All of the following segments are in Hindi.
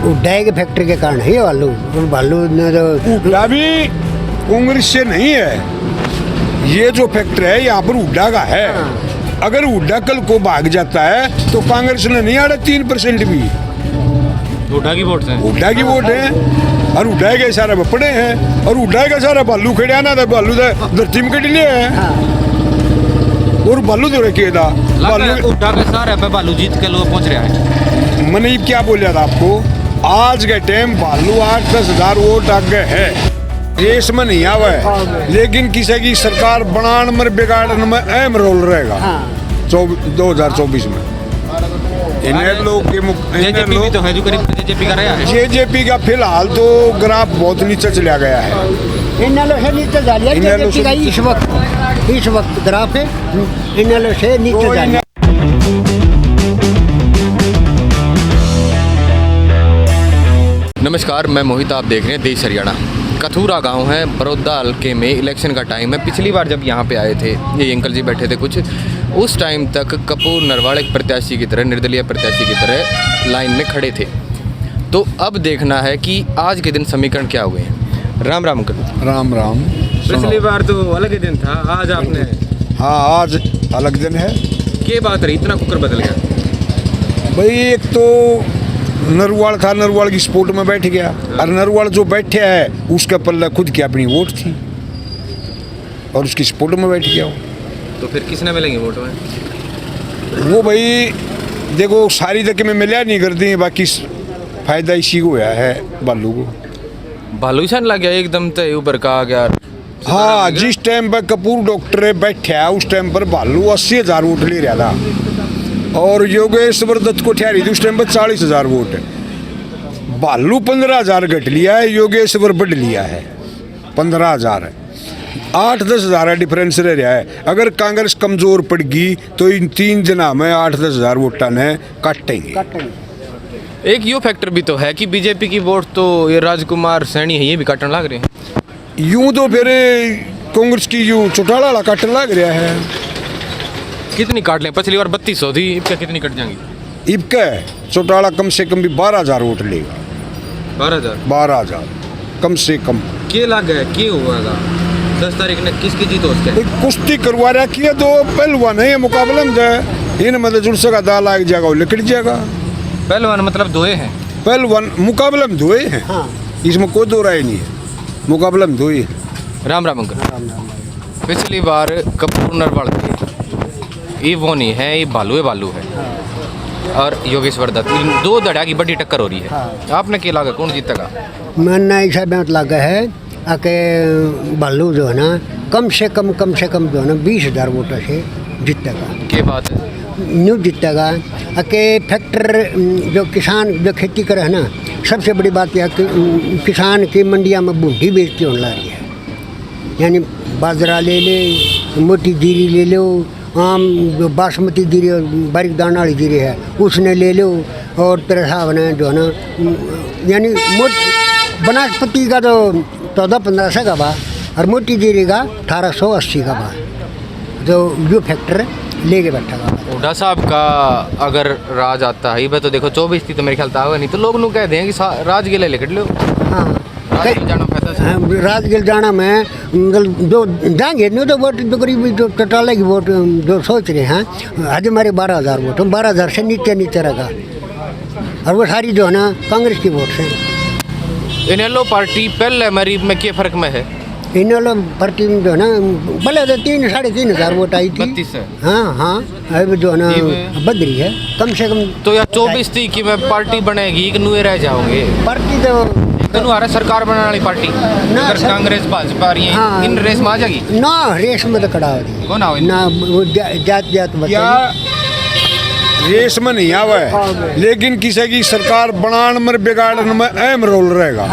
उड्डाई के फैक्ट्री के कारण है भालू। भालू ने तो हुड्डा भी कांग्रेस से नहीं है। ये जो फैक्ट्री है यहाँ पर हुड्डा का है। अगर हुड्डा कल को भाग जाता है तो कांग्रेस ने नहीं आड़ा 3% भी। हुड्डा की वोट है, हुड्डा की वोट है और हुड्डा के सारे पड़े हैं और हुड्डा का सारा भालू खड़िया ना था। भालू धरती में कट लिए है और भालू तो रखे था। भालू हुड्डा के सारे पे भालू जीत के लोग पहुंच रहा है। मैंने क्या बोला था आपको, आज के टाइम भालू 8-10 हजार वोट आगे है। रेस में नहीं आवा है, लेकिन किसी की सरकार बनाने में बिगाड़ने में अहम रोल रहेगा 2024 में। इन्हें लोग के जेजेपी भी तो है जो करीब जेजेपी का रहा है। जेजेपी का फिलहाल तो ग्राफ बहुत नीचे चला गया है। इन नालों से नीचे जा लिया जेजेपी का इस वक्त ग्राफ है। इन नालों से नीचे जा लिया। नमस्कार, मैं मोहित, आप देख रहे हैं देश हरियाणा। कथूरा गांव है, बड़ौदा हल्के में इलेक्शन का टाइम है। पिछली बार जब यहाँ पे आए थे, ये अंकल जी बैठे थे कुछ, उस टाइम तक कपूर नरवाल एक प्रत्याशी की तरह, निर्दलीय प्रत्याशी की तरह लाइन में खड़े थे। तो अब देखना है कि आज के दिन समीकरण क्या हुए हैं। राम राम अंकल। राम राम। पिछली बार तो अलग ही दिन था, आज आपने। हाँ, आज अलग दिन है। क्या बात रही, इतना कुकर बदल गया? भाई एक तो नरवाल था, नरवाल की सपोर्ट में बैठ गया और नरवाल जो बैठे है उसके पल्ले खुद की अपनी वोट थी और उसकी सपोर्ट में बैठ गया। तो फिर किसने मिलेंगे वोट में? वो भाई देखो सारी तक में मिला नहीं करती है, बाकी फायदा इसी को हुआ है भालू को। भालू सन लग गया एकदम तो ऊपर का आ गया। हाँ, जिस टाइम पर कपूर डॉक्टर बैठा उस टाइम पर भालू 80,000 वोट ले रहा था और योगेश्वर दत्त को ठहरी थी उस टाइम पर 40,000 वोट है। भालू 15,000 घट लिया है, योगेश्वर बढ़ लिया है 15,000 है। 8-10 हजार डिफरेंस रह रहा है। अगर कांग्रेस कमजोर पड़ गई तो इन 3 जना में 8-10 हजार वोटा ने काटेंगे। एक यो फैक्टर भी तो है कि बीजेपी की वोट तो ये राजकुमार सैनी है, ये भी काटने लग रहे हैं। यूं तो फिर कांग्रेस की यूं चौटाला वाला काटने लग रहा है। कितनी काट लें? पिछली बार 3200 थी, इबका कितनी कट जाएंगी? इबका चौटाला कम से कम भी 12,000 वोट लेगा। 12,000 कम से कम। क्या लग है, क्या हुआ 10 तारीख ने किसकी जीत हो उसके? कुश्ती करवा रहा किया तो पहलवान है मुकाबले में जाए इन मतलब जुड़ सका दाल आग जाएगा और लिकट जाएगा। पहलवान मतलब दोए हैं, पहलवान मुकाबले में धोए हैं। हाँ। इसमें कोई दो राय नहीं है, मुकाबले में धोए। राम राम अंकल। पिछली बार कपूर नरवाल थे, ये वो नहीं है, ये भालू है और योगेश्वर दत्त, इन 2 धड़ा की बड़ी टक्कर हो रही है। आपने क्या लगा कौन जीतेगा? मैंने ऐसा बात लगा है कि भालू जो है ना कम से कम जो है ना 20,000 वोटों से जीतेगा। क्या बात है? न्यू जीतेगा। कि फैक्टर जो किसान जो खेती करे है ना, सबसे बड़ी बात यह कि किसान की मंडिया में बूढ़ी बेचती होने लगी है। यानी बाजरा ले ले, मोटी जीरी ले लो, आम जो बासमती जीरी बारीक दाना वाली जीरी है उसने ले लो, और तेरे हिसाब ने जो है ना यानी बनास्पति का तो 1400-1500 का बा और मोटी जीरी का 1880 का बा, जो जो फैक्टर ले के बैठा था। हुड्डा साहब का अगर राज आता है, ये तो देखो 24 थी तो मेरे ख्याल था नहीं तो लोग कह दें कि राज के लिए लिखट लो। हाँ, राजगिल जाना में मतलब जो जाएंगे नहीं तो वोट जो करीब जो चौटाला की वोट जो सोच रहे हैं आज हमारे 12,000 वोट, 12,000 से नीचे रहेगा और वो सारी जो है ना कांग्रेस की वोट है। इनेलो पार्टी पहले मरीब में क्या फर्क में है? इनेलो पार्टी में जो है ना भले तो 3-3,500 वोट आई थी। 32 है। हाँ, अब जो है ना बदरी है कम से कम। तो यार 24 थी कि मैं पार्टी बनेगी कि नुए रह जाओगे? पार्टी तो सरकार बनाने वाली पार्टी अगर कांग्रेस भाजपा रही है, हाँ, इन रेस में आ जाएगी ना। रेस में तो खड़ा हो रही कौन आओ ना, वो जात क्या रेस में नहीं आवा है, लेकिन किसी की सरकार बनाने में बिगाड़ने में अहम रोल रहेगा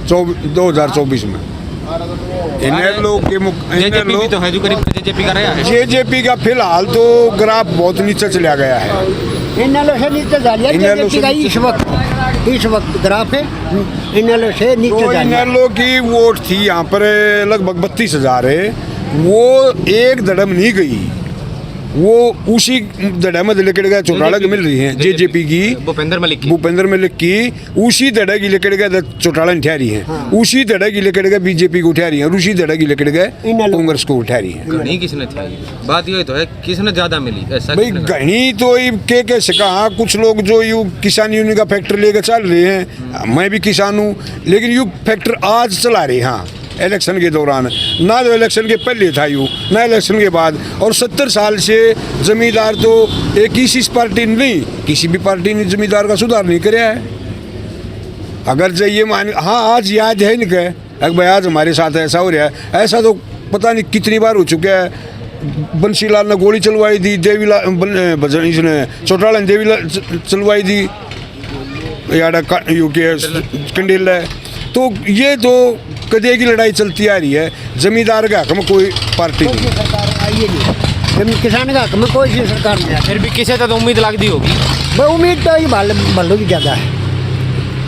2024 में। इन्हें लोग के जेजेपी तो है जो करीब जेजेपी का रहा है। जेजेपी का फिलहाल तो ग्राफ बहुत नीचे चला गया है। इन नालों से नीचे जा लिया जेजेपी का इस वक्त ग्राफ है। इन नालों से नीचे जा लिया। इनेलो की वोट थी यहाँ पर लगभग 32,000 है, वो एक धड़म नहीं गई वो उसी दड़ा में लकड़ का चौटाला की मिल रही है जेजेपी की भूपेंद्र मलिक की भूपेंद्र मलिक की उसी दड़ा की लकड़ का चौटाला उठा रही है, उसी दड़ा की लकड़ का बीजेपी को उठा रही है और उसी दड़ा की लकड़ का कांग्रेस को उठा रही है। घनी किसने थी, बात ये तो है किसने ज्यादा मिली ऐसा भाई घनी तो ये के कैसे कहा, कुछ लोग जो यू किसान यूनियन का फैक्ट्री लेकर चल रहे हैं, मैं भी किसान हूँ, लेकिन यू फैक्ट्री आज चला रहे हैं हाँ इलेक्शन के दौरान, ना तो इलेक्शन के पहले था यूँ ना इलेक्शन के बाद। और 70 साल से जमींदार तो एक किसी पार्टी ने नहीं, किसी भी पार्टी ने जमींदार का सुधार नहीं कराया है। अगर जो ये मान हाँ आज याद है नहीं कहे अगर भाई आज हमारे साथ ऐसा हो रहा है, ऐसा तो पता नहीं कितनी बार हो चुका है। बंसीलाल ने गोली चलवाई दी, देवीलाल इसने चौटाला ने देवीलाल चलवाई दी, याडा कंडेल है। तो ये तो कदे की लड़ाई चलती आ रही है, जमींदार का हक में कोई पार्टी नहीं, सरकार आई ही नहीं, किसान का हक में कोई सी सरकार नहीं। फिर भी किसी तो उम्मीद लगती होगी, भाई उम्मीद तो ये भालू की ज़्यादा है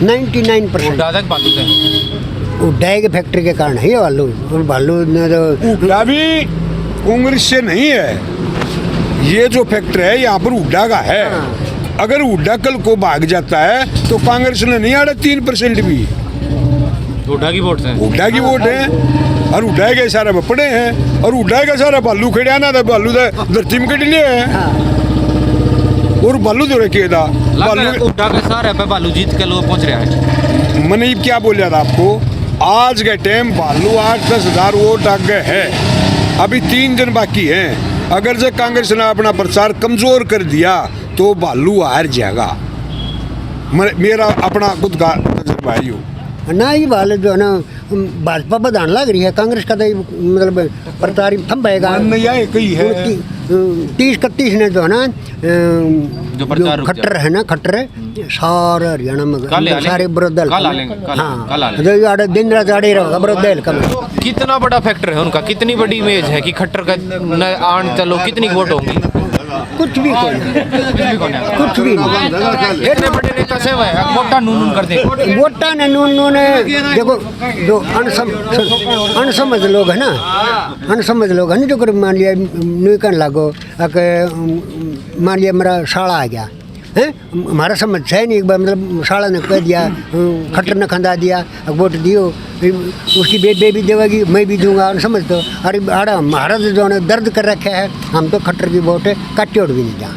99%। दादा के बालू से उड्डाई के फैक्ट्री के कारण है ये भालू ने तो उड्डा भी कांग्रेस से नहीं है, ये जो फैक्ट्री है यहाँ पर उड्डा का है। अगर उड्डा कल को भाग जाता है तो कांग्रेस ने नहीं आड़ा 3% भी, उड्डा की वोट से उड्डा की वोट है और उड्डा के सारे बपड़े हैं और उड्डा का सारा भालू खड़िया ना था, भालू धरती में कट लिए है और भालू तो रखे था भालू उड्डा के सारे पे भालू जीत के लोग पहुंच रहा है। मैंने क्या बोला था आपको, आज के टाइम भालू 8-10 हज़ार वोट आगे है, अभी 3 दिन बाकी हैं। अगर जो कांग्रेस ने अपना प्रचार कमजोर कर दिया तो भालू हार जाएगा, मेरा अपना खुद का तजुर्बा है यूँ। ना ही बाल जो है ना भाजपा बढ़ाने लग रही है, कांग्रेस का तो मतलब प्रचार थम पाएगा। कही है 30-31 ने जो है ना जो प्रचार खट्टर है ना, खट्टर सारे हरियाणा में सारे विरोध हाँ जो आड़े दिन रात आड़े रहेगा विरोध दल का। कितना बड़ा फैक्टर है उनका, कितनी बड़ी इमेज है कि खट्टर का आन चलो कितनी वोट होंगी, कुछ भी कुछ भी नहीं। इतने बड़े नेता से वोटा नून कर दे, वोटा ने नून ने देखो जो अनसमझ लोग है ना, अनसमझ लोग है ना, जो कर मान लिया नहीं कर लागो मान लिया मेरा साला आ गया है, हमारा समझ है नहीं, एक बार मतलब साला ने कह दिया खट्टर ने खंदा दिया वोट दियो, उसकी बेबे भी देवेगी मैं भी दूंगा, समझ दो। अरे आड़ा हमारा जो है दर्द कर रखा है, हम तो खट्टर की वोट काटे भी नहीं जा।